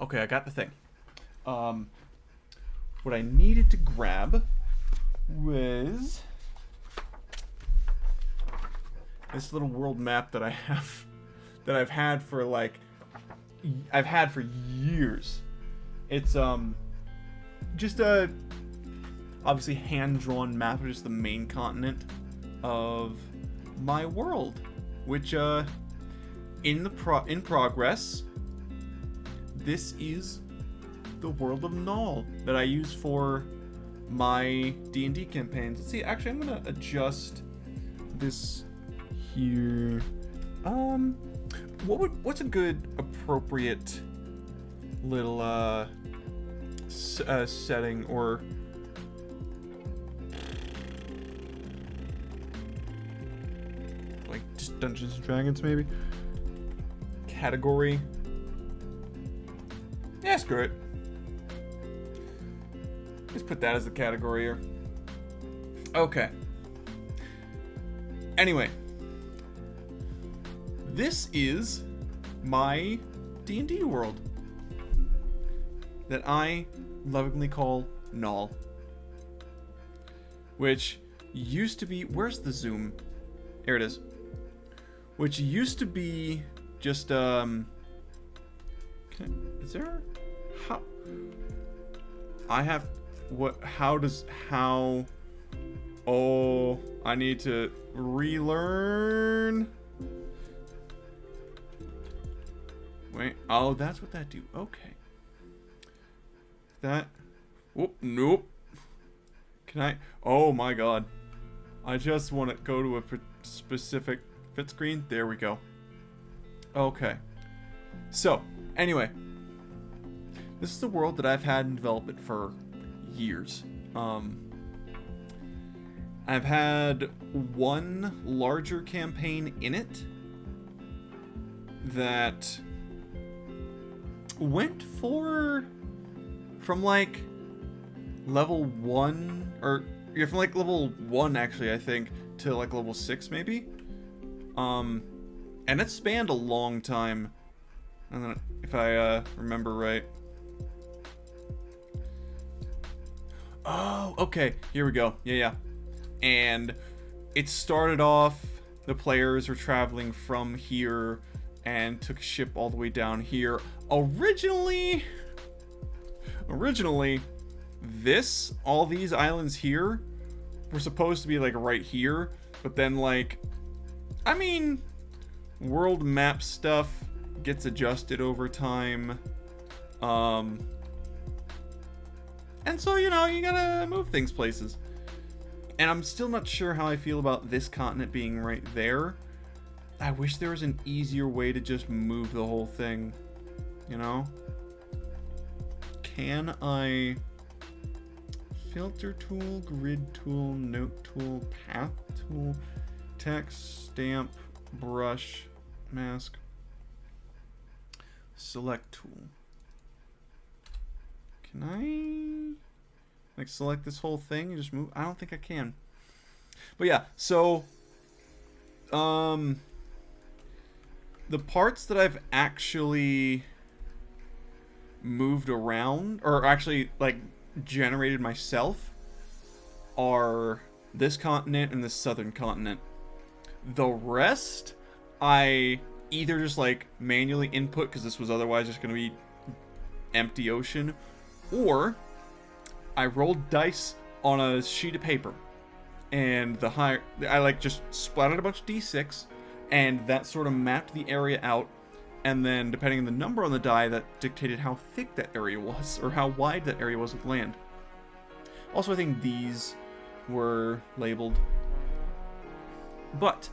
Okay, I got the thing. What I needed to grab was this little world map that I have, that I've had for years. It's just a obviously hand-drawn map of just the main continent of my world, which in progress. This is the world of Null that I use for my D&D campaigns. Let's see, actually I'm gonna adjust this here. What's a good appropriate little setting, or like just Dungeons and Dragons maybe? Category. Yeah, screw it. Let's put that as the category here. Okay. Anyway. This is my D&D world that I lovingly call Null. Which used to be... Where's the zoom? Here it is. Which used to be just, is there... How... I have... What... How... Oh... I need to relearn... Wait... Oh, that's what that do. Okay. That... Whoop, nope. Can I... Oh my god. I just want to go to a specific fit screen. There we go. Okay. So, anyway. This is the world that I've had in development for years. I've had one larger campaign in it that went from like level 1, or yeah, from like level 1 actually, I think, to like level 6 maybe. And it spanned a long time. And then, if I remember right. Oh, okay. Here we go. Yeah. And it started off, the players were traveling from here and took a ship all the way down here. Originally, all these islands here were supposed to be like right here, but then like, I mean, world map stuff gets adjusted over time. And so, you know, you gotta move things places. And I'm still not sure how I feel about this continent being right there. I wish there was an easier way to just move the whole thing, you know? Can I... Filter tool, grid tool, note tool, path tool, text, stamp, brush, mask, select tool. Can I like select this whole thing and just move? I don't think I can. But yeah, so the parts that I've actually moved around, or actually like generated myself, are this continent and this southern continent. The rest I either just like manually input, because this was otherwise just going to be empty ocean, or I rolled dice on a sheet of paper, and I like just splattered a bunch of d6, and that sort of mapped the area out, and then depending on the number on the die, that dictated how thick that area was, or how wide that area was with land. Also, I think these were labeled, but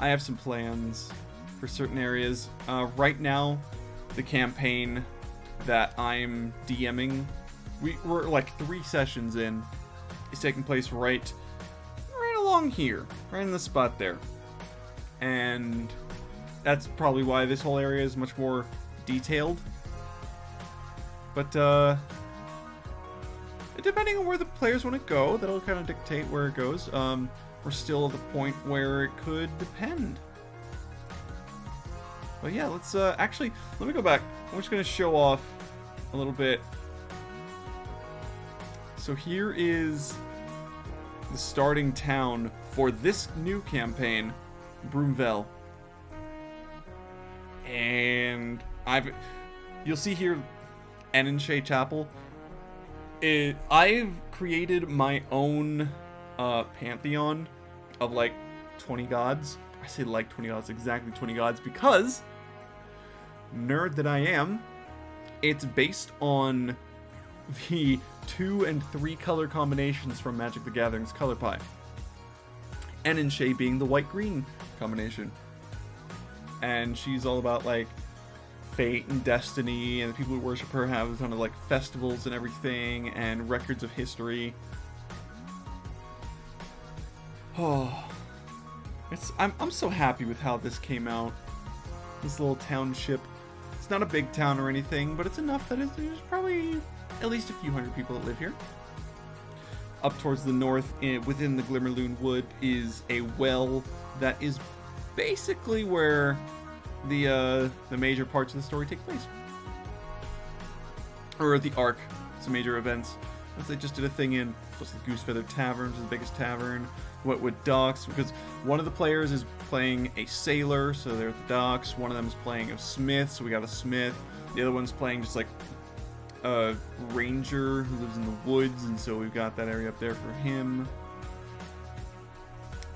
I have some plans for certain areas. Right now, the campaign that I'm DMing, we're like 3 sessions in, is taking place right along here, right in the spot there. And that's probably why this whole area is much more detailed. But depending on where the players want to go, that'll kind of dictate where it goes. we're still at the point where it could depend. But yeah, let's actually, let me go back. I'm just going to show off a little bit. So here is the starting town for this new campaign, Broomville. And you'll see here, Enenshay Chapel. I've created my own pantheon of like 20 gods. I say like 20 gods, exactly 20 gods, because, nerd that I am, it's based on the 2 and 3 color combinations from Magic the Gathering's Color Pie. Enenshay being the white-green combination. And she's all about, like, fate and destiny, and the people who worship her have a ton of, like, festivals and everything, and records of history. Oh, I'm so happy with how this came out. This little township. It's not a big town or anything, but it's enough that there's probably at least a few hundred people that live here. Up towards the north, within the Glimmerloon Wood, is a well that is basically where the major parts of the story take place. Or the arc, some major events. As they just did a thing in, plus the Goosefeather Tavern, which is the biggest tavern. Wetwood Docks, because one of the players is playing a sailor, so they're at the docks. One of them is playing a smith, so we got a smith. The other one's playing just like a ranger who lives in the woods, and so we've got that area up there for him.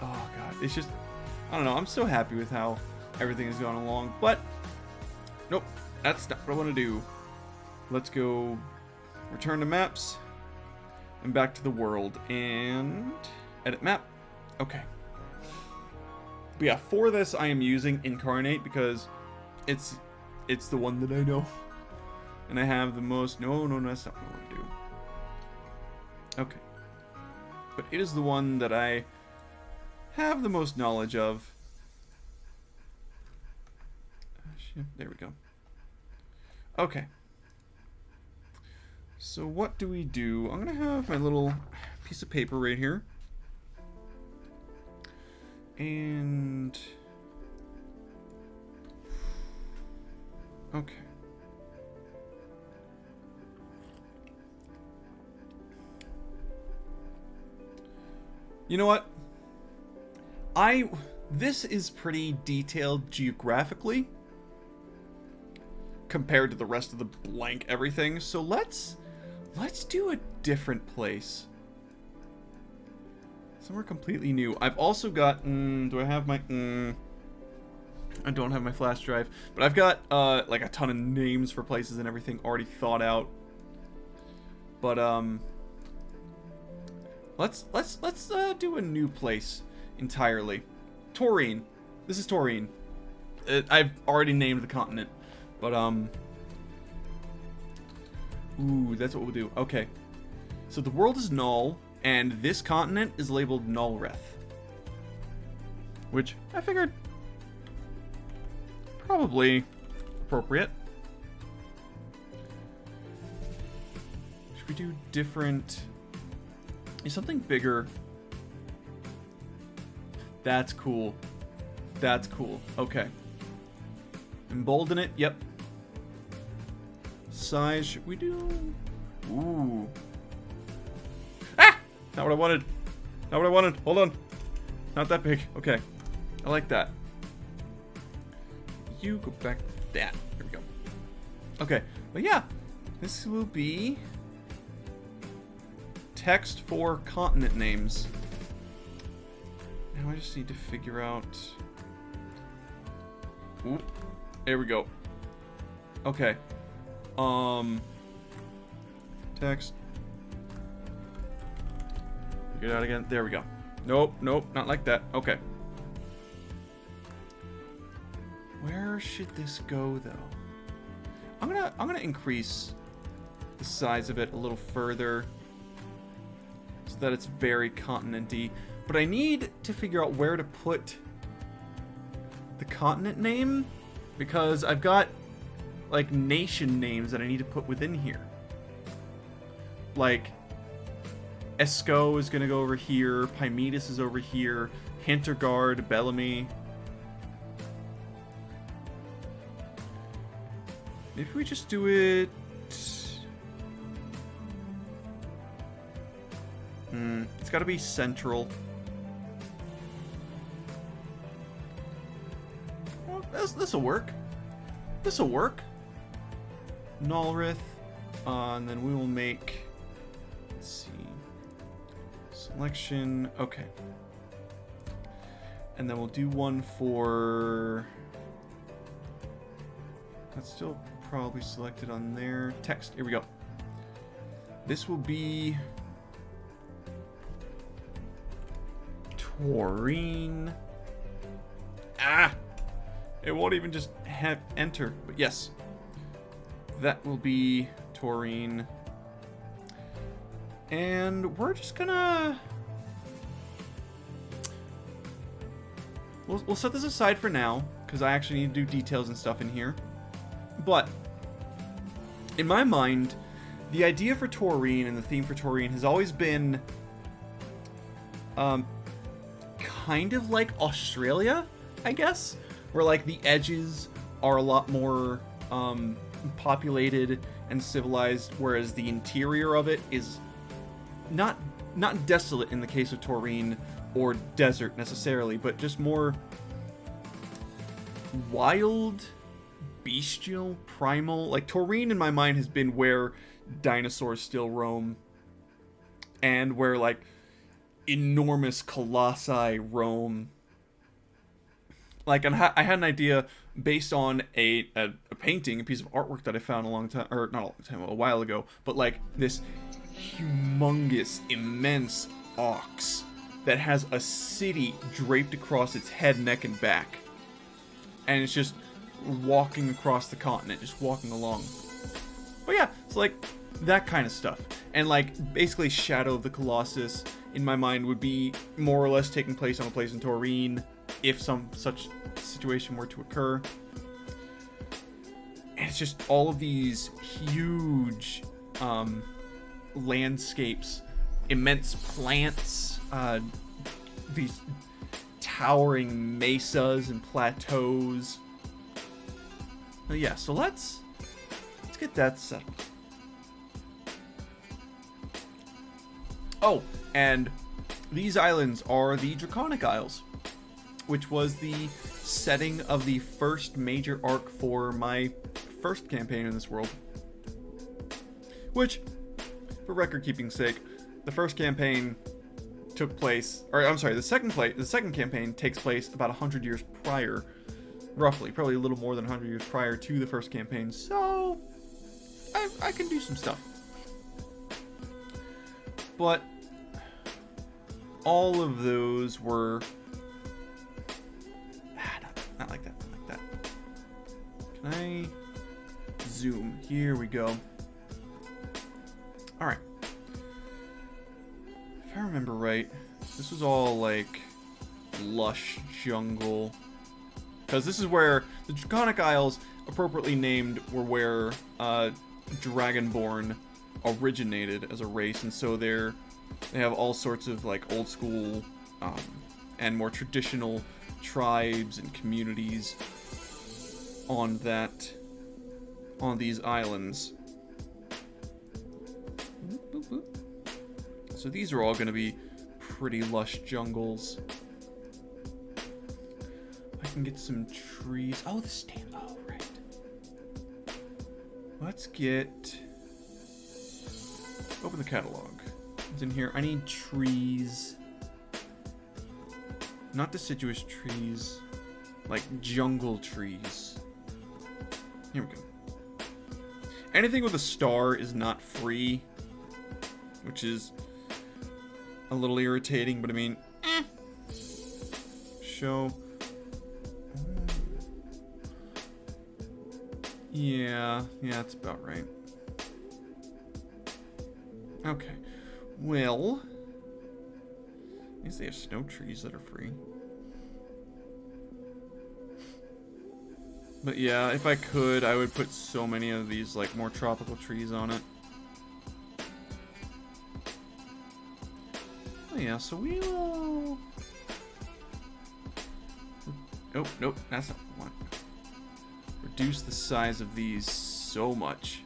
Oh god, it's just, I don't know, I'm so happy with how everything has gone along, but nope, that's not what I want to do. Let's go return to maps and back to the world and edit map. Okay. But yeah, for this I am using Incarnate because it's the one that I know. And I have the most... No, that's not what I want to do. Okay. But it is the one that I have the most knowledge of. Shit, there we go. Okay. So what do we do? I'm going to have my little piece of paper right here. And... okay. You know what? This is pretty detailed geographically compared to the rest of the blank everything. So let's do a different place. Somewhere completely new. I've also got, do I have my, I don't have my flash drive, but I've got, like a ton of names for places and everything already thought out. But, let's do a new place entirely. Taurine. This is Taurine. I've already named the continent, but, ooh, that's what we'll do. Okay. So the world is Null, and this continent is labeled Nullreth. Which, I figured, probably appropriate. Should we do different... Is something bigger? That's cool. That's cool. Okay. Embolden it. Yep. Size, should we do... Ooh. Ah! Not what I wanted. Not what I wanted. Hold on. Not that big. Okay. I like that. You go back to that. Here we go. Okay. But yeah. This will be... text for continent names. Now I just need to figure out... Ooh. There we go. Okay. Text. Get out again. There we go. Nope, not like that. Okay. Where should this go though? I'm gonna increase the size of it a little further so that it's very continent-y. But I need to figure out where to put the continent name because I've got like nation names that I need to put within here. Like Esco is going to go over here. Pymetus is over here. Hintergard, Bellamy. Maybe we just do it... it's got to be central. Well, this'll work. This'll work. Nolrith. And then we will make... Let's see. Selection. Okay. And then we'll do one for... That's still probably selected on there. Text. Here we go. This will be... Taurine. Ah! It won't even just have enter. But yes. That will be Taurine. And we're just gonna... We'll set this aside for now, because I actually need to do details and stuff in here. But, in my mind, the idea for Taurine and the theme for Taurine has always been... kind of like Australia, I guess? Where, like, the edges are a lot more, populated and civilized, whereas the interior of it is not desolate in the case of Taurine, or desert necessarily, but just more wild, bestial, primal. Like, Taurine in my mind has been where dinosaurs still roam, and where, like, enormous colossi roam. Like, I had an idea based on a painting, a piece of artwork that I found a long time, or not a long time, a while ago, but like this humongous, immense ox that has a city draped across its head, neck, and back. And it's just walking across the continent, just walking along. But yeah, it's like that kind of stuff. And like, basically Shadow of the Colossus, in my mind, would be more or less taking place on a place in Taurine, if some such situation were to occur. And it's just all of these huge landscapes, immense plants, these towering mesas and plateaus. But yeah, so let's get that settled. Oh, and these islands are the Draconic Isles, which was the setting of the first major arc for my first campaign in this world. Which, for record-keeping's sake, the first campaign took place, or I'm sorry, the second campaign takes place about 100 years prior, roughly, probably a little more than 100 years prior to the first campaign, so I can do some stuff. But all of those were not like that, not like that. Can I zoom? Here we go. Alright. If I remember right, this was all like lush jungle. Because this is where the Draconic Isles, appropriately named, were where Dragonborn originated as a race, and so they have all sorts of like old school and more traditional tribes and communities on these islands. So these are all going to be pretty lush jungles. I can get some trees. Oh, the stand. Oh, right. Let's get... Open the catalog. It's in here. I need trees. Not deciduous trees. Like jungle trees. Here we go. Anything with a star is not free, which is a little irritating, but I mean, show. Yeah, that's about right. Okay, well, I guess they have snow trees that are free. But yeah, if I could, I would put so many of these, like, more tropical trees on it. yeah, so we will... Oh, nope, that's not what I want. Reduce the size of these so much.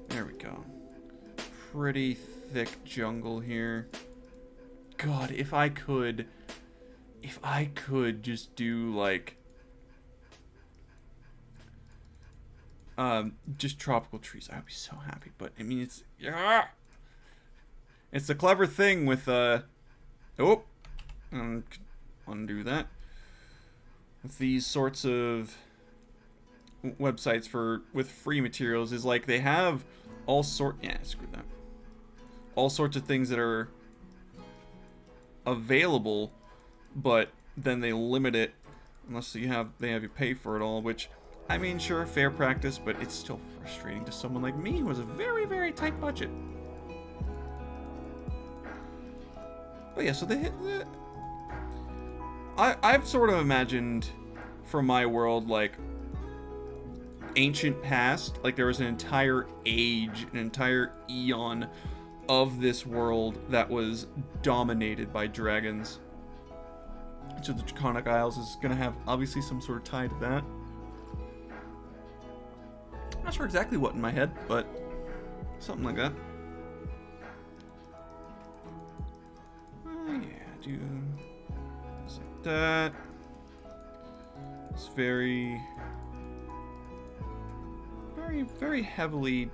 There we go. Pretty thick jungle here. God, if I could just do like just tropical trees, I'd be so happy. But I mean, it's a clever thing with undo that. With these sorts of websites with free materials is like they have all sorts of things that are available, but then they limit it unless they have you pay for it all, which I mean, sure, fair practice, but it's still frustrating to someone like me who has a very, very tight budget. But yeah, so I've sort of imagined for my world like ancient past, like there was an entire age, an entire eon of this world that was dominated by dragons. So the Draconic Isles is going to have obviously some sort of tie to that. Not sure exactly what in my head, but something like that. Yeah, do just like that. It's very, very, very heavily,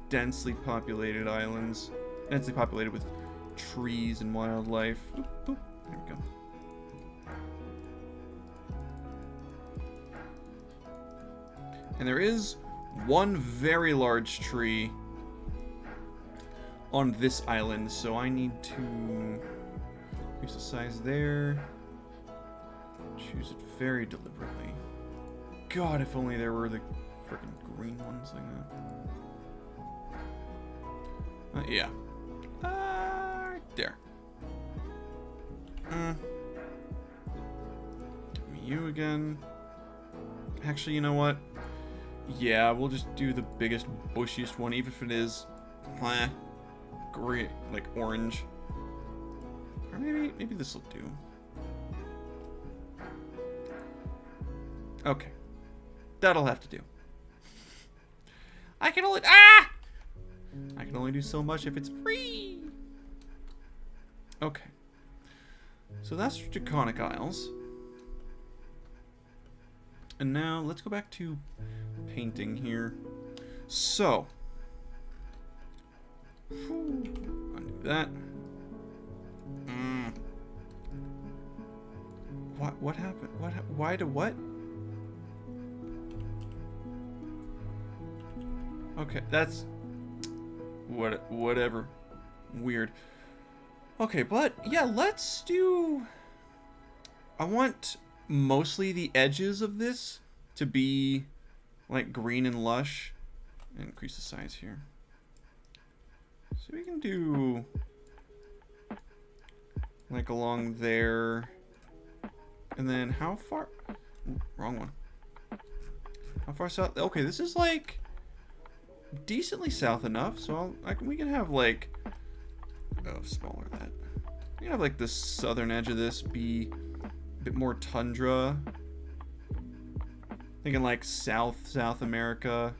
densely populated islands. Densely populated with trees and wildlife. Boop, boop. There we go. And there is one very large tree on this island, so I need to increase the size there. Choose it very deliberately. God, if only there were the freaking green ones like that. Yeah. Right there. You again. Actually, you know what? Yeah, we'll just do the biggest, bushiest one, even if it is green, like orange. Or maybe this will do. Okay. That'll have to do. I can only do so much if it's free. Okay. So that's Draconic Isles. And now let's go back to painting here. So, undo that. What happened? Why to what? Okay, that's whatever. Weird. Okay, but yeah, let's do. I want mostly the edges of this to be like green and lush. Increase the size here. So we can do like along there. And then how far? Ooh, wrong one. How far south? Okay, this is like decently south enough. So we can have like smaller that. We can have like the southern edge of this be a bit more tundra. Thinking like South America.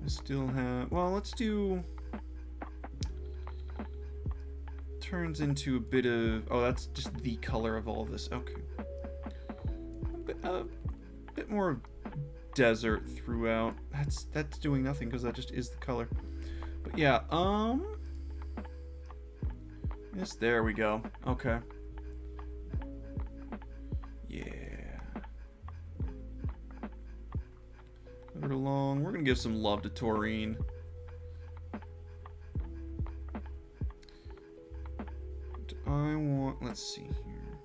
We still have, well, let's do, turns into a bit of, oh, that's just the color of all of this. Okay. A bit more desert throughout. That's doing nothing because that just is the color. But yeah, yes, there we go. Okay. Yeah. Move it along. We're gonna give some love to taurine. Let's see here.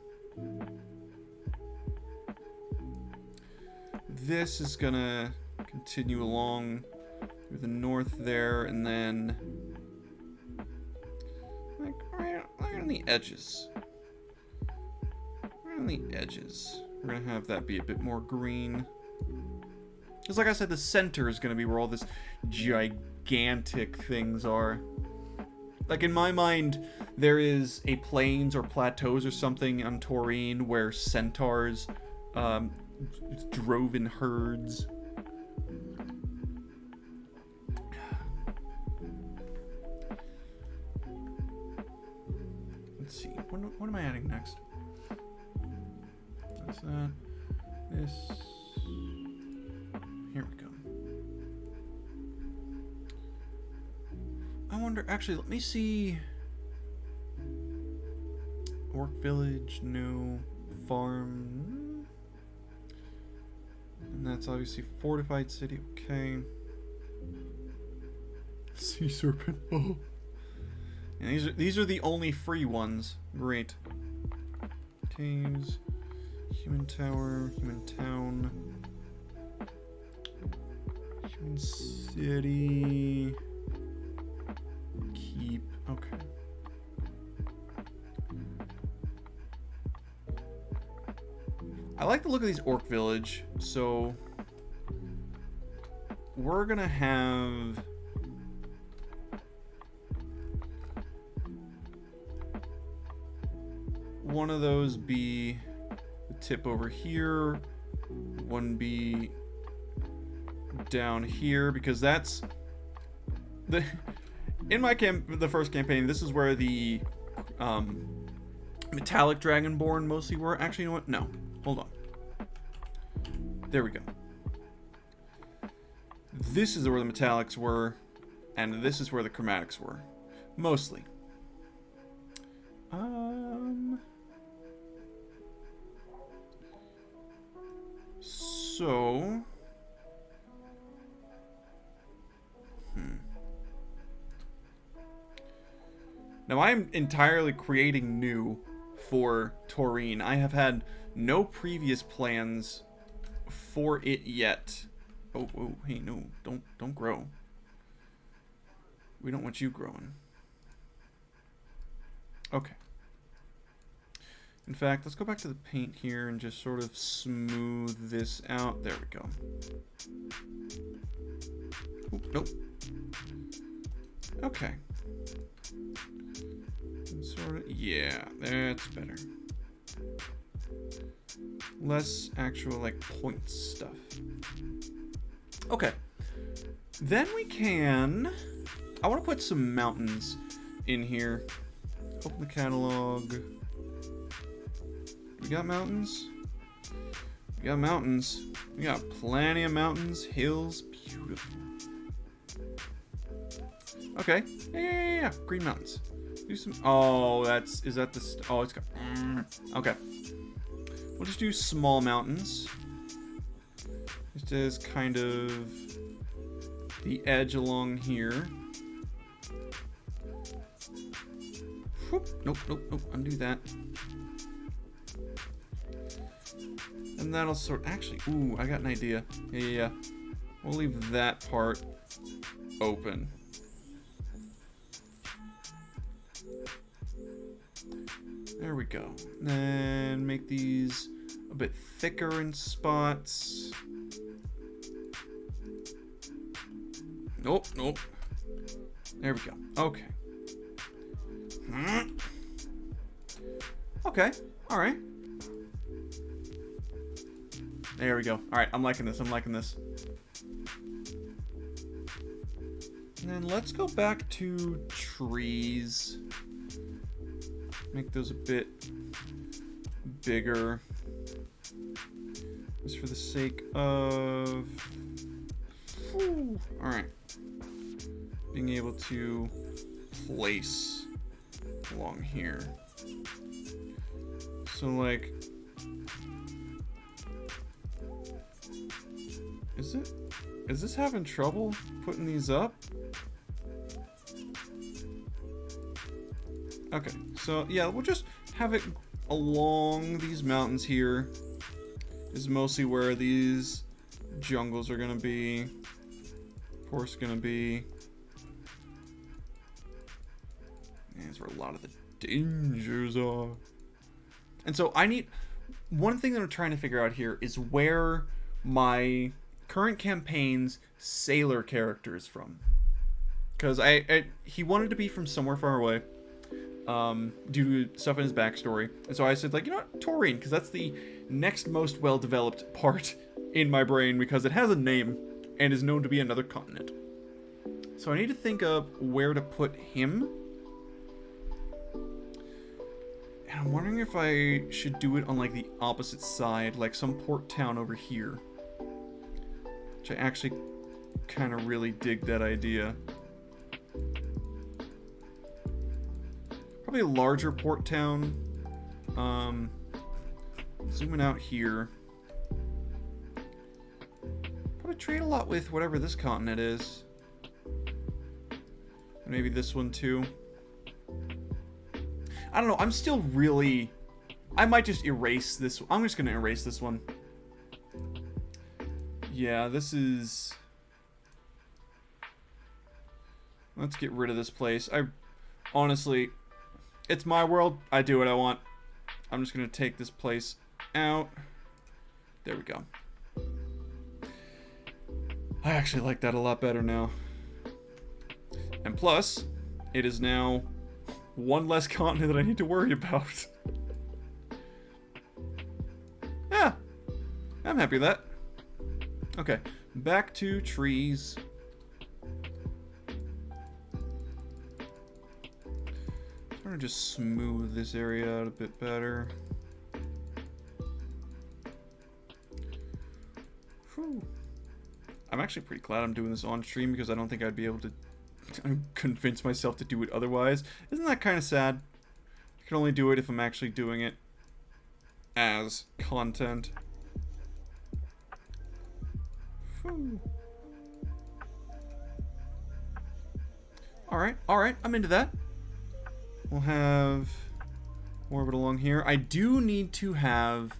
This is gonna continue along through the north there, and then like right on the edges. Right on the edges. We're gonna have that be a bit more green. Because like I said, the center is going to be where all this gigantic things are. Like, in my mind, there is a plains or plateaus or something on Taurine where centaurs drove in herds. Let's see. What am I adding next? That's that. This. Here we go. I wonder, actually, let me see. Orc Village, no. Farm. And that's obviously Fortified City, okay. Sea Serpent, oh. And these are the only free ones. Great. Caves. Human Tower, Human Town. Human City. Keep. Okay. I like the look of these Orc Village, so we're gonna have one of those be the tip over here, one be down here, because that's the in my the first campaign, this is where the metallic dragonborn mostly were. Actually, you know what? No. Hold on. There we go. This is where the metallics were, and this is where the chromatics were. Mostly. So... Now, I am entirely creating new for Taurine. I have had no previous plans for it yet. Oh, hey, no, don't grow. We don't want you growing. Okay. In fact, let's go back to the paint here and just sort of smooth this out. There we go. Ooh, nope. Okay. Sort of, yeah, that's better. Less actual, like, point stuff. Okay. Then we can... I want to put some mountains in here. Open the catalog. We got mountains? We got mountains. We got plenty of mountains, hills. Beautiful. Okay. Yeah. Green mountains. Do some... Oh, that's... Is that the... Oh, it's got... Okay. We'll just do small mountains. Just as kind of the edge along here. Whoop. Nope. Undo that. And that'll sort... Actually, ooh, I got an idea. Yeah. We'll leave that part open. There we go. Then make these a bit thicker in spots. Nope. There we go. Okay. Okay. All right. There we go. All right. I'm liking this. And then let's go back to trees. Make those a bit bigger. Just for the sake of... Alright. Being able to place along here. So, like... Is this having trouble putting these up? Okay, so yeah, we'll just have it along these mountains here. Is mostly where these jungles are gonna be. Forest gonna be. And that's where a lot of the dangers are. And so I need... One thing that I'm trying to figure out here is where my current campaign's sailor characters from. Because he wanted to be from somewhere far away, due to stuff in his backstory. And so I said, like, you know what, Taurine, because that's the next most well-developed part in my brain, because it has a name and is known to be another continent. So I need to think of where to put him. And I'm wondering if I should do it on, like, the opposite side, like some port town over here. Which I actually kind of really dig that idea. Probably a larger port town. Zooming out here. Probably trade a lot with whatever this continent is. Maybe this one too. I don't know. I'm still really... I might just erase this. I'm just going to erase this one. Yeah, this is... Let's get rid of this place. Honestly, it's my world. I do what I want. I'm just going to take this place out. There we go. I actually like that a lot better now. And plus, it is now one less continent that I need to worry about. Yeah, I'm happy with that. Okay, back to trees. I'm gonna just smooth this area out a bit better. Whew. I'm actually pretty glad I'm doing this on stream, because I don't think I'd be able to convince myself to do it otherwise. Isn't that kind of sad? I can only do it if I'm actually doing it as content. Alright, I'm into that. We'll have more of it along here. I do need to have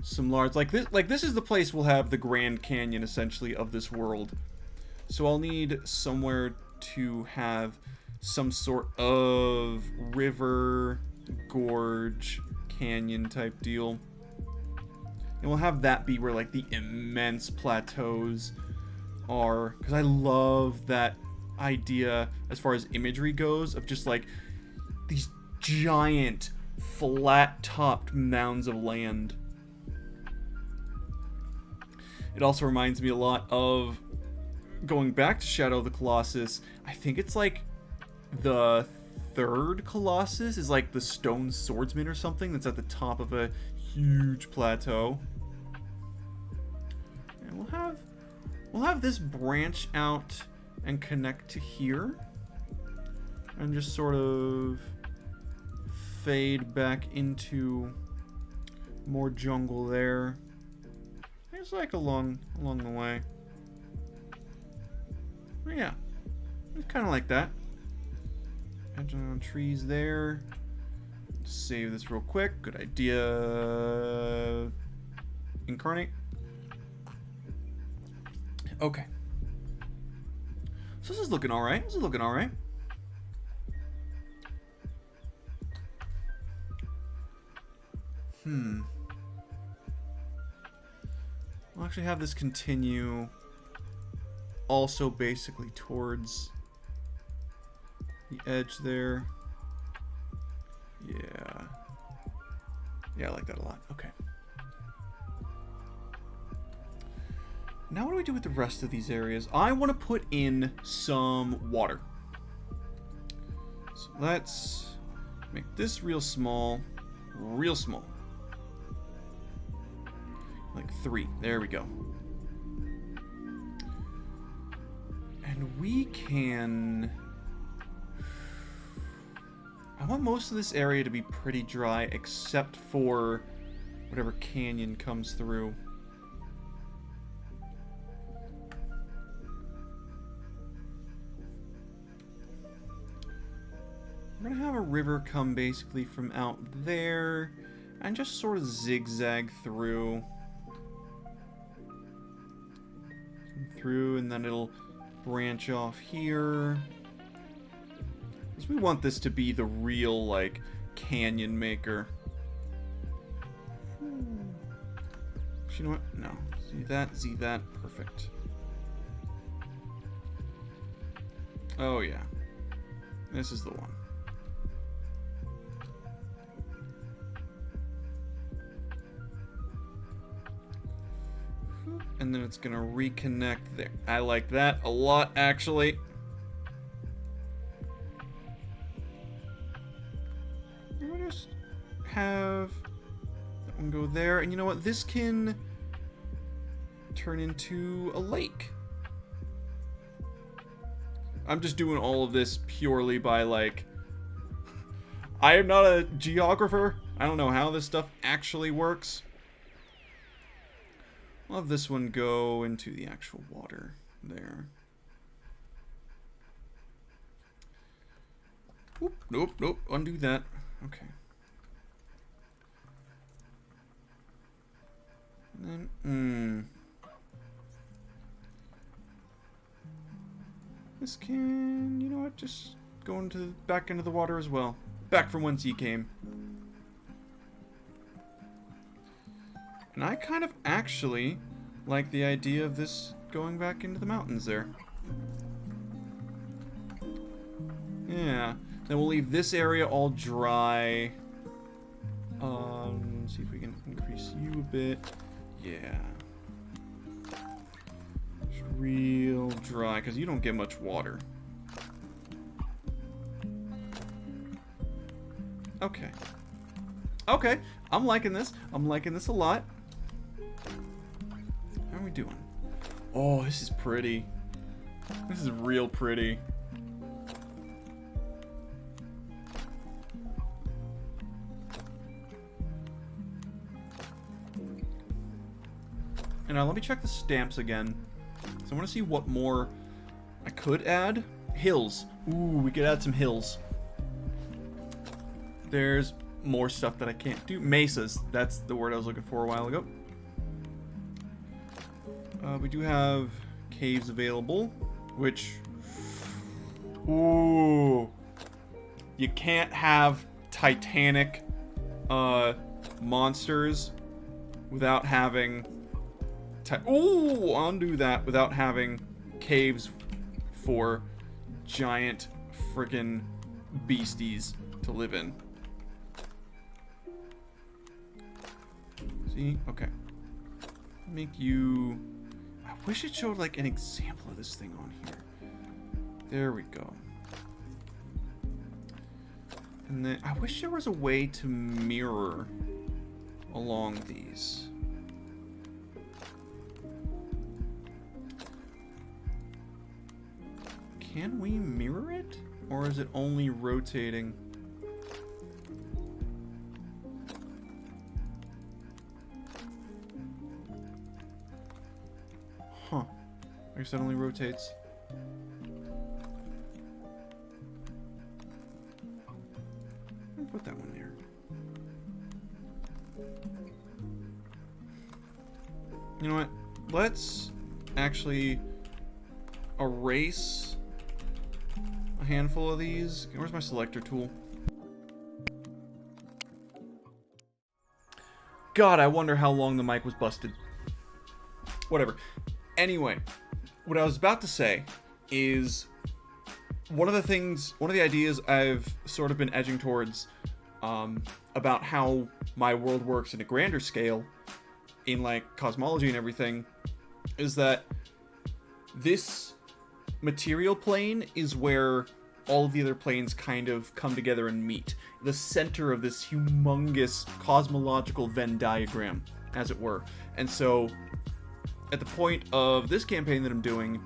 some large... Like this is the place we'll have the Grand Canyon, essentially, of this world. So I'll need somewhere to have some sort of river, gorge, canyon type deal. And we'll have that be where, like, the immense plateaus are. Because I love that idea, as far as imagery goes, of just, like, these giant, flat-topped mounds of land. It also reminds me a lot of... Going back to Shadow of the Colossus, I think it's like the third Colossus is like the stone swordsman or something that's at the top of a huge plateau. And we'll have this branch out and connect to here. And just sort of fade back into more jungle there. It's like along the way. Yeah, it's kind of like that. Edge on trees there. Save this real quick. Good idea. Incarnate. Okay. So this is looking alright. This is looking alright. I'll actually have this continue also basically towards the edge there. Yeah. Yeah, I like that a lot. Okay. Now what do we do with the rest of these areas? I want to put in some water. So let's make this real small. Real small. Like 3. There we go. And we can... I want most of this area to be pretty dry, except for whatever canyon comes through. We're gonna have a river come basically from out there and just sort of zigzag through. And then it'll branch off here. Because we want this to be the real, like, canyon maker. Actually, you know what? No. Z that, perfect. Oh yeah, this is the one. And then it's gonna reconnect there. I like that a lot, actually. I'm gonna just have that one go there, and you know what? This can turn into a lake. I'm just doing all of this purely by, like, I am not a geographer. I don't know how this stuff actually works. I'll have this one go into the actual water there. Oop, nope, undo that. Okay. And then, this can, you know what, just go into back into the water as well. Back from whence he came. And I kind of actually like the idea of this going back into the mountains there. Yeah. Then we'll leave this area all dry. See if we can increase you a bit. Yeah. Just real dry, because you don't get much water. Okay. Okay. I'm liking this. I'm liking this a lot. How are we doing? Oh, this is pretty. This is real pretty. And now let me check the stamps again. So I want to see what more I could add. Hills. Ooh, we could add some hills. There's more stuff that I can't do. Mesas. That's the word I was looking for a while ago. We do have caves available, which... Ooh. You can't have Titanic monsters without having... Ooh, undo that without having caves for giant friggin' beasties to live in. See? Okay. Make you... I wish it showed like an example of this thing on here. There we go. And then I wish there was a way to mirror along these. Can we mirror it? Or is it only rotating? Huh. I guess that only rotates. I'll put that one there. You know what? Let's actually erase a handful of these. Where's my selector tool? God, I wonder how long the mic was busted. Whatever. Anyway, what I was about to say is one of the ideas I've sort of been edging towards about how my world works in a grander scale in like cosmology and everything is that this material plane is where all of the other planes kind of come together and meet. The center of this humongous cosmological Venn diagram, as it were. And so, at the point of this campaign that I'm doing,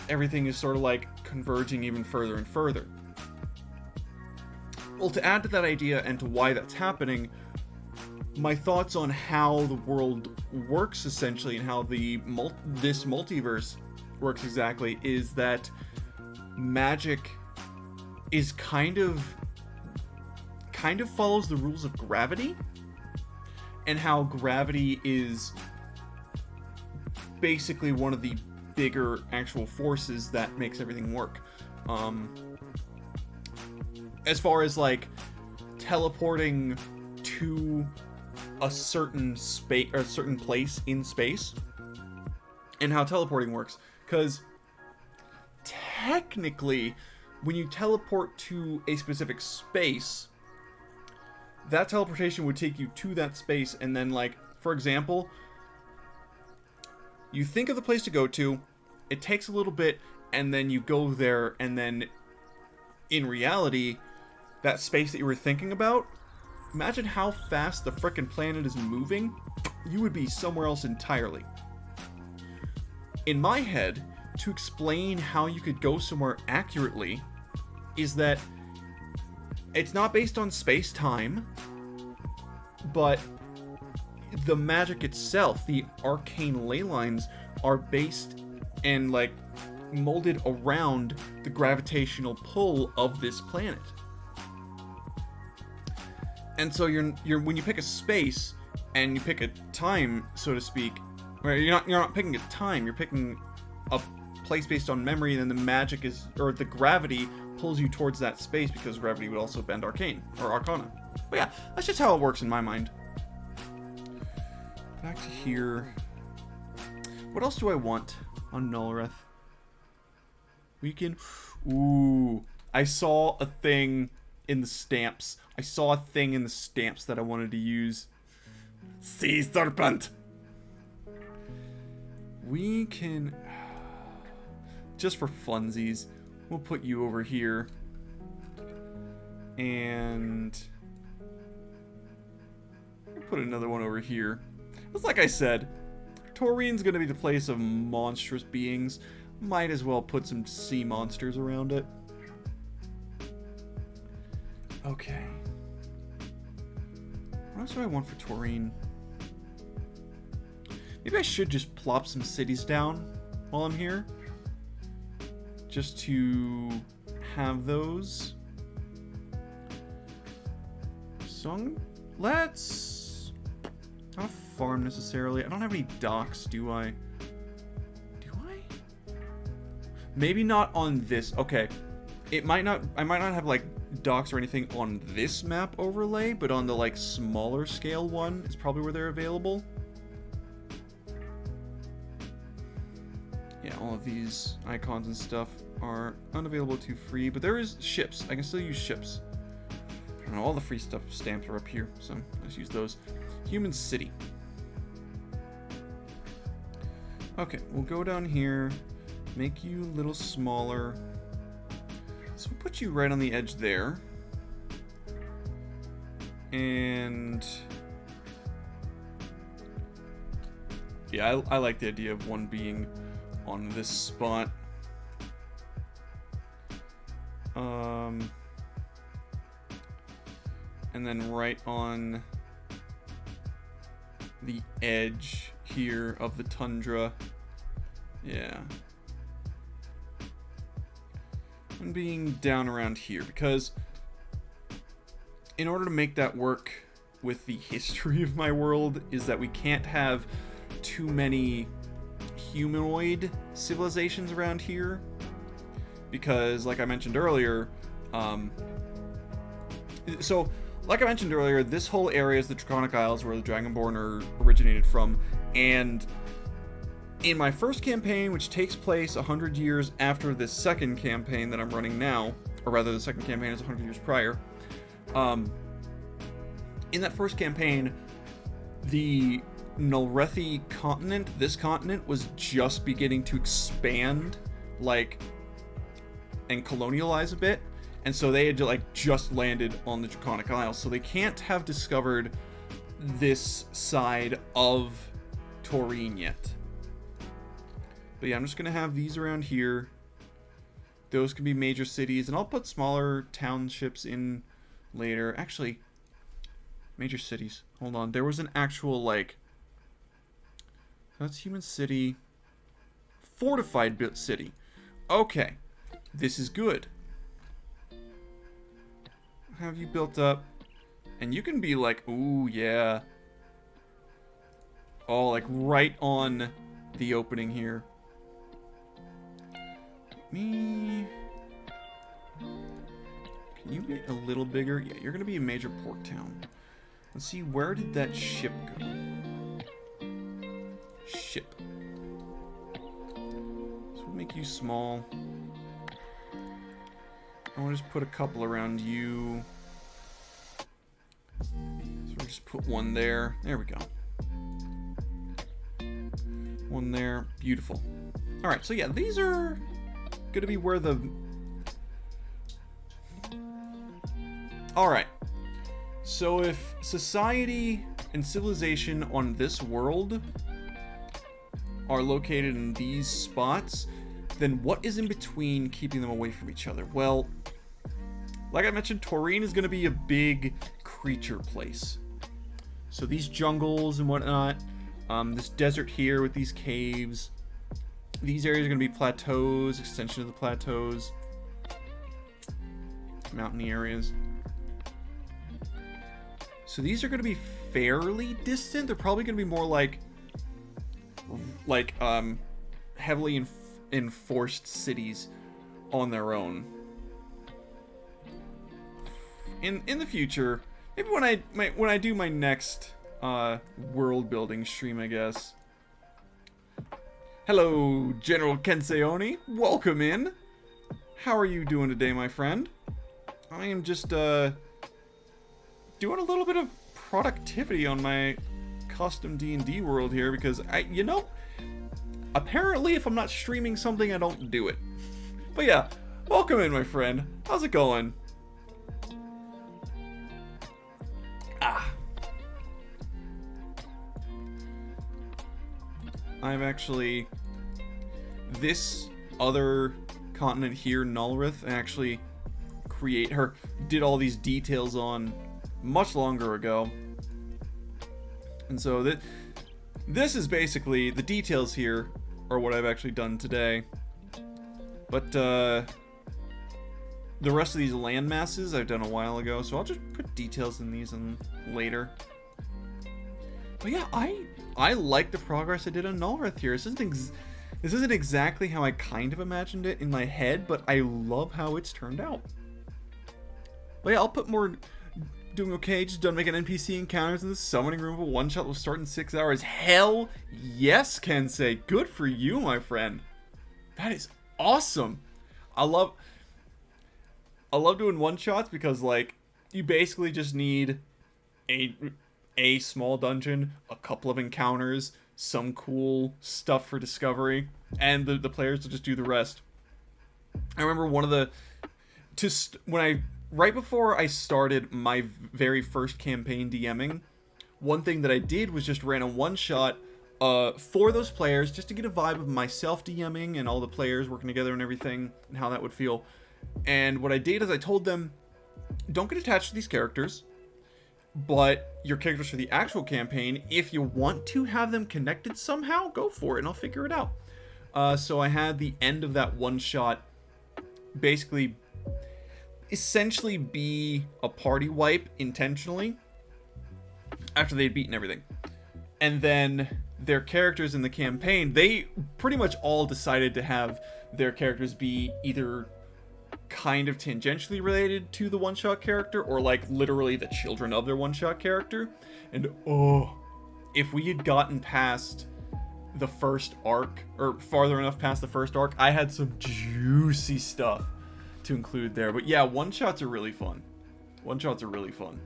everything is sort of like converging even further and further. Well, to add to that idea and to why that's happening, my thoughts on how the world works essentially and how this multiverse works exactly is that magic is kind of follows the rules of gravity, and how gravity is basically one of the bigger actual forces that makes everything work. As far as like teleporting to a certain space or a certain place in space, and how teleporting works. Because technically, when you teleport to a specific space, that teleportation would take you to that space, and then, like, for example, you think of the place to go to, it takes a little bit, and then you go there, and then in reality, that space that you were thinking about, imagine how fast the frickin' planet is moving, you would be somewhere else entirely. In my head, to explain how you could go somewhere accurately, is that it's not based on space-time, but the magic itself, the arcane ley lines, are based and, like, molded around the gravitational pull of this planet. And so you're when you pick a space and you pick a time, so to speak, or you're not picking a time, you're picking a place based on memory, and then the magic is, or the gravity pulls you towards that space, because gravity would also bend arcane or arcana. But yeah, that's just how it works in my mind. Back to here. What else do I want on Nullreth? We can... Ooh. I saw a thing in the stamps. I saw a thing in the stamps that I wanted to use. Sea Serpent! We can... Just for funsies, we'll put you over here. And... I'll put another one over here. It's like I said, Taurine's gonna be the place of monstrous beings. Might as well put some sea monsters around it. Okay. What else do I want for Taurine? Maybe I should just plop some cities down while I'm here. Just to have those. So let's... Not a farm necessarily. I don't have any docks, do I? Maybe not on this. Okay. It might not... I might not have, like, docks or anything on this map overlay, but on the, like, smaller scale one is probably where they're available. Yeah, all of these icons and stuff are unavailable to free, but there is ships. I can still use ships. I don't know, all the free stuff stamps are up here, so let's use those. Human City. Okay, we'll go down here. Make you a little smaller. So we'll put you right on the edge there. And... yeah, I like the idea of one being on this spot. And then right on the edge here of the tundra. Yeah. And being down around here, because in order to make that work with the history of my world is that we can't have too many humanoid civilizations around here, because like I mentioned earlier, this whole area is the Draconic Isles, where the Dragonborn are originated from, and in my first campaign, which takes place 100 years after this second campaign that I'm running now, or rather the second campaign is 100 years prior, in that first campaign, the Nullrethi continent, this continent, was just beginning to expand, like, and colonialize a bit, and so they had to, like, just landed on the Draconic Isles, so they can't have discovered this side of Taurine yet. But yeah, I'm just gonna have these around here. Those can be major cities, and I'll put smaller townships in later. Actually, major cities. Hold on, there was an actual, like... That's Human City. Fortified built city. Okay, this is good. Have you built up? And you can be like, ooh, yeah. Oh, like right on the opening here. Me. Can you be a little bigger? Yeah, you're gonna be a major port town. Let's see, where did that ship go? Ship. So we'll make you small. I want to just put a couple around you. So we'll just put one there. There we go. One there. Beautiful. Alright, so yeah, these are going to be where the... Alright. So if society and civilization on this world are located in these spots, then what is in between keeping them away from each other? Well, like I mentioned, Taurine is going to be a big creature place. So these jungles and whatnot, this desert here with these caves, these areas are going to be plateaus, extension of the plateaus, mountainy areas. So these are going to be fairly distant. They're probably going to be more like heavily enforced cities on their own. In the future, maybe when I do my next world building stream, I guess. Hello, General Kenseoni. Welcome in. How are you doing today, my friend? I am just doing a little bit of productivity on my custom D&D world here because apparently if I'm not streaming something, I don't do it. But yeah, welcome in, my friend. How's it going? I've actually... This other continent here, Nullrith, I actually did all these details on much longer ago. And so this is basically, the details here are what I've actually done today. But the rest of these land masses I've done a while ago, so I'll just put details in these later. But yeah, I like the progress I did on Nullrith here. This isn't exactly how I kind of imagined it in my head, but I love how it's turned out. But yeah, I'll put more... Doing okay, just done making NPC encounters in the summoning room. A one-shot will start in 6 hours. Hell yes, Kensei. Good for you, my friend. That is awesome. I love doing one-shots because, like, you basically just need a small dungeon, a couple of encounters, some cool stuff for discovery, and the players will just do the rest. I remember one of the... Right before I started my very first campaign DMing, one thing that I did was just ran a one-shot for those players, just to get a vibe of myself DMing and all the players working together and everything, and how that would feel. And what I did is I told them, don't get attached to these characters, but your characters for the actual campaign, if you want to have them connected somehow, go for it, and I'll figure it out. So I had the end of that one-shot basically... essentially be a party wipe intentionally after they'd beaten everything. And then their characters in the campaign, they pretty much all decided to have their characters be either kind of tangentially related to the one-shot character or like literally the children of their one-shot character. And if we had gotten past the first arc, or farther enough past the first arc, I had some juicy stuff to include there. But yeah, one-shots are really fun. One-shots are really fun.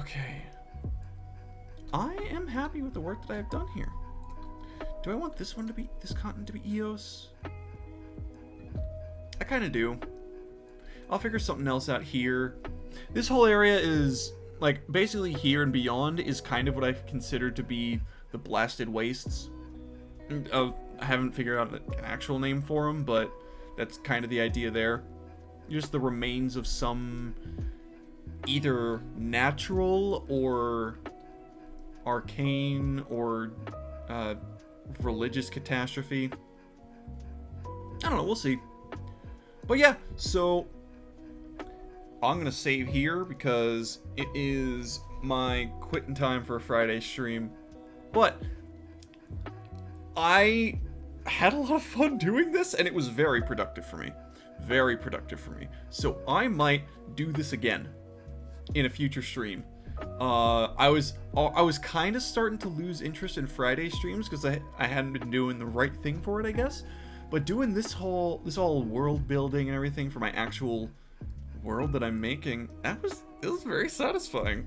Okay. I am happy with the work that I have done here. Do I want this continent to be Eos? I kind of do. I'll figure something else out here. This whole area is, like, basically here and beyond is kind of what I consider to be the Blasted Wastes. I haven't figured out an actual name for them, but that's kind of the idea there. Just the remains of some either natural or arcane or religious catastrophe. I don't know, we'll see. But yeah, so I'm going to save here because it is my quitting time for a Friday stream. But I had a lot of fun doing this, and it was very productive for me. Very productive for me. So I might do this again. in a future stream. I was kind of starting to lose interest in Friday streams because I hadn't been doing the right thing for it, I guess. But doing this whole world building and everything for my actual world that I'm making, it was very satisfying.